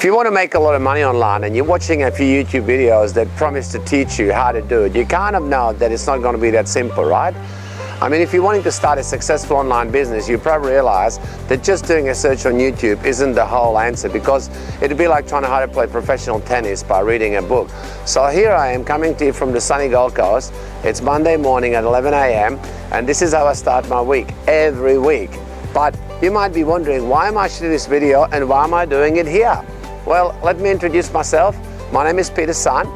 If you want to make a lot of money online and you're watching a few YouTube videos that promise to teach you how to do it, you kind of know that it's not going to be that simple, right? I mean, if you're wanting to start a successful online business, you probably realize that just doing a search on YouTube isn't the whole answer, because it'd be like trying to how to play professional tennis by reading a book. So here I am coming to you from the sunny Gold Coast. It's Monday morning at 11 a.m. and this is how I start my week, every week. But you might be wondering, why am I shooting this video and why am I doing it here? Well, let me introduce myself. My name is Peter Sun,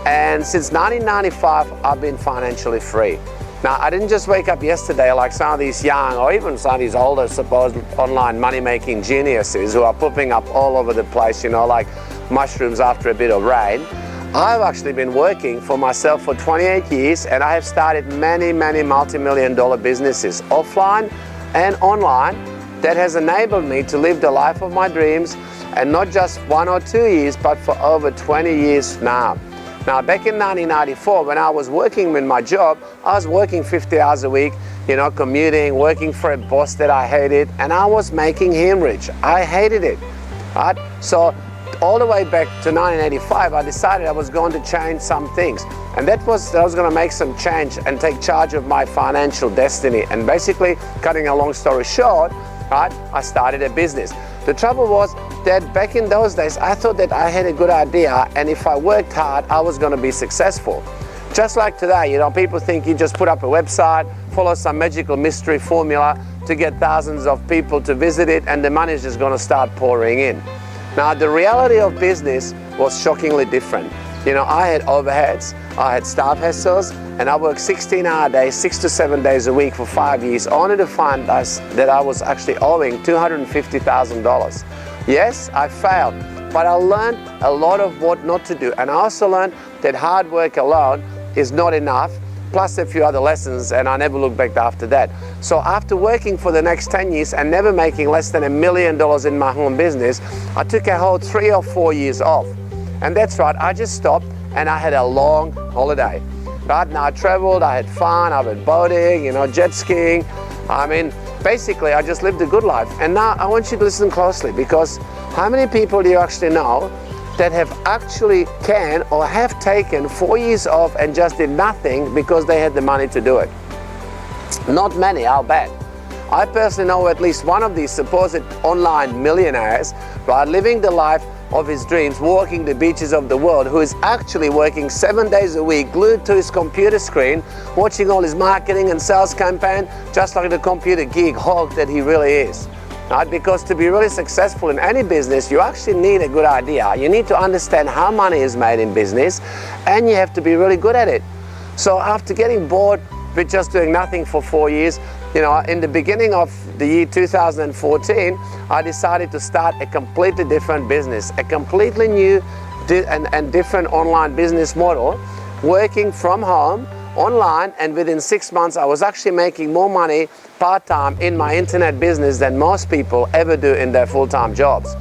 and since 1995, I've been financially free. Now, I didn't just wake up yesterday like some of these young or even some of these older supposed online money-making geniuses who are popping up all over the place, you know, like mushrooms after a bit of rain. I've actually been working for myself for 28 years, and I have started many multi-million-dollar businesses, offline and online, that has enabled me to live the life of my dreams, and not just 1 or 2 years, but for over 20 years now. Now, back in 1994, when I was working in my job, I was working 50 hours a week, you know, commuting, working for a boss that I hated, and I was making him rich. I hated it, right? So all the way back to 1985, I decided I was going to change some things. And that I was going to make some change and take charge of my financial destiny. And basically, cutting a long story short, right, I started a business. The trouble was that back in those days, I thought that I had a good idea, and if I worked hard, I was going to be successful. Just like today, you know, people think you just put up a website, follow some magical mystery formula to get thousands of people to visit it, and the money is just going to start pouring in. Now, the reality of business was shockingly different. You know, I had overheads, I had staff hassles, and I worked 16-hour days, 6 to 7 days a week for 5 years, only to find that I was actually owing $250,000. Yes, I failed, but I learned a lot of what not to do, and I also learned that hard work alone is not enough, plus a few other lessons, and I never looked back after that. So after working for the next 10 years and never making less than $1 million in my home business, I took a whole 3 or 4 years off. And that's right, I just stopped and I had a long holiday. Right now I traveled, I had fun, I went boating, you know, jet skiing. I mean, basically I just lived a good life. And now I want you to listen closely, because how many people do you actually know that have actually can or have taken 4 years off and just did nothing because they had the money to do it? Not many, I'll bet. I personally know at least one of these supposed online millionaires, right, living the life of his dreams, walking the beaches of the world, who is actually working 7 days a week, glued to his computer screen, watching all his marketing and sales campaign, just like the computer geek hog that he really is. Right? Because to be really successful in any business, you actually need a good idea. You need to understand how money is made in business, and you have to be really good at it. So after getting bored with just doing nothing for 4 years, you know, in the beginning of the year 2014, I decided to start a completely different business, a completely new and different online business model, working from home, online, and within 6 months I was actually making more money part-time in my internet business than most people ever do in their full-time jobs.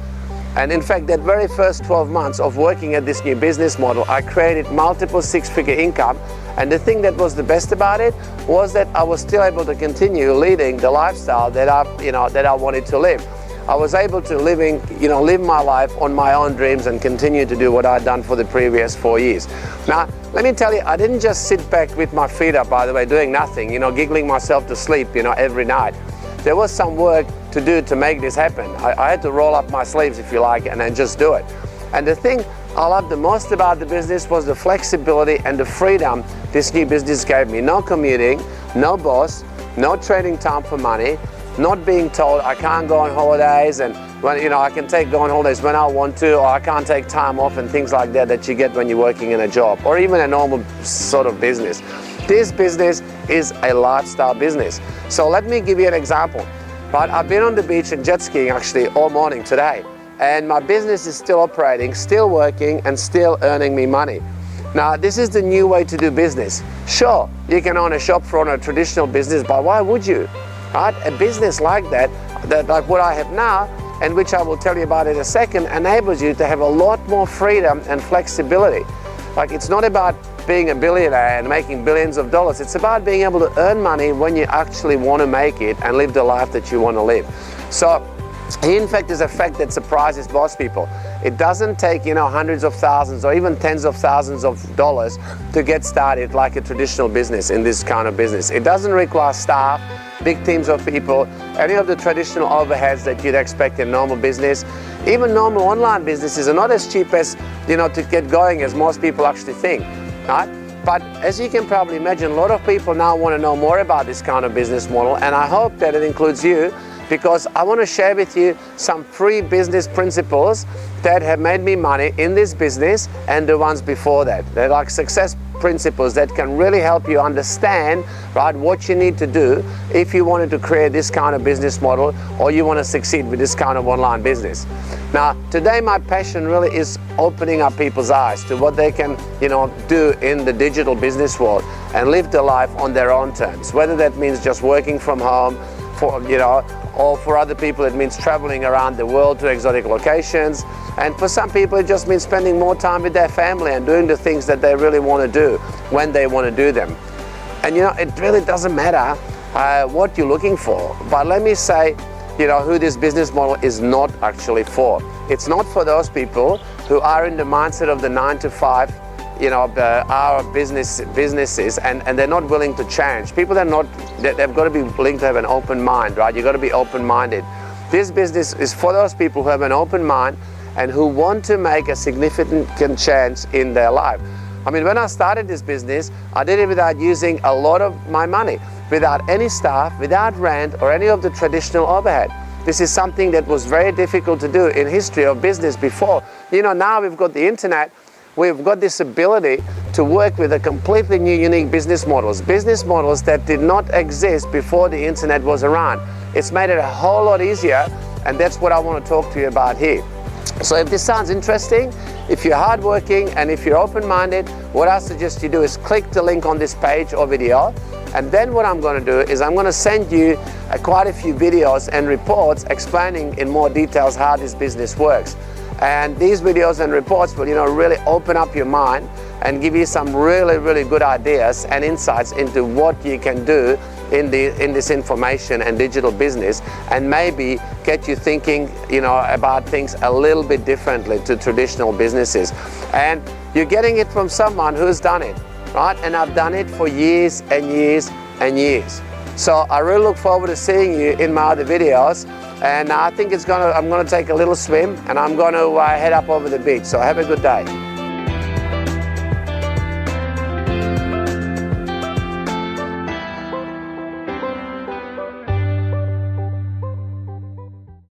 And in fact, that very first 12 months of working at this new business model, I created multiple six-figure income. And the thing that was the best about it was that I was still able to continue leading the lifestyle that I wanted to live. I was able to live my life on my own dreams and continue to do what I'd done for the previous 4 years. Now, let me tell you, I didn't just sit back with my feet up, by the way, doing nothing, you know, giggling myself to sleep, you know, every night. There was some work to do to make this happen. I had to roll up my sleeves, if you like, and then just do it. And the thing I loved the most about the business was the flexibility and the freedom this new business gave me. No commuting, no boss, no trading time for money, not being told I can't go on holidays, and when, you know, I can go on holidays when I want to, or I can't take time off and things like that you get when you're working in a job or even a normal sort of business. This business is a lifestyle business. So let me give you an example. Right, I've been on the beach and jet skiing actually all morning today, and my business is still operating, still working, and still earning me money. Now, this is the new way to do business. Sure, you can own a shop for a traditional business, but why would you? Right? A business like that, like what I have now, and which I will tell you about in a second, enables you to have a lot more freedom and flexibility. Like, it's not about being a billionaire and making billions of dollars. It's about being able to earn money when you actually want to make it and live the life that you want to live. So, in fact, is a fact that surprises most people. It doesn't take, you know, hundreds of thousands or even tens of thousands of dollars to get started like a traditional business in this kind of business. It doesn't require staff, big teams of people, any of the traditional overheads that you'd expect in normal business. Even normal online businesses are not as cheap as, you know, to get going as most people actually think, right? But as you can probably imagine, a lot of people now want to know more about this kind of business model, and I hope that it includes you, because I want to share with you some free business principles that have made me money in this business and the ones before that. They're like success principles that can really help you understand, right, what you need to do if you wanted to create this kind of business model or you want to succeed with this kind of online business. Now, today my passion really is opening up people's eyes to what they can, you know, do in the digital business world and live their life on their own terms, whether that means just working from home, for, you know, or for other people it means traveling around the world to exotic locations, and for some people it just means spending more time with their family and doing the things that they really want to do when they want to do them. And you know, it really doesn't matter what you're looking for, but let me say, you know, who this business model is not actually for. It's not for those people who are in the mindset of the 9 to 5, you know, our businesses, and they're not willing to change. People that are not, they've got to be willing to have an open mind, right? You've got to be open-minded. This business is for those people who have an open mind and who want to make a significant change in their life. I mean, when I started this business, I did it without using a lot of my money, without any staff, without rent or any of the traditional overhead. This is something that was very difficult to do in history of business before. You know, now we've got the internet. We've got this ability to work with a completely new, unique business models that did not exist before the internet was around. It's made it a whole lot easier, and that's what I want to talk to you about here. So if this sounds interesting, if you're hardworking and if you're open-minded, what I suggest you do is click the link on this page or video, and then what I'm going to do is I'm going to send you quite a few videos and reports explaining in more details how this business works. And these videos and reports will, you know, really open up your mind and give you some really, really good ideas and insights into what you can do in this information and digital business, and maybe get you thinking, you know, about things a little bit differently to traditional businesses. And you're getting it from someone who's done it, right? And I've done it for years and years and years. So I really look forward to seeing you in my other videos. And I think I'm gonna take a little swim, and I'm gonna head up over the beach. So have a good day.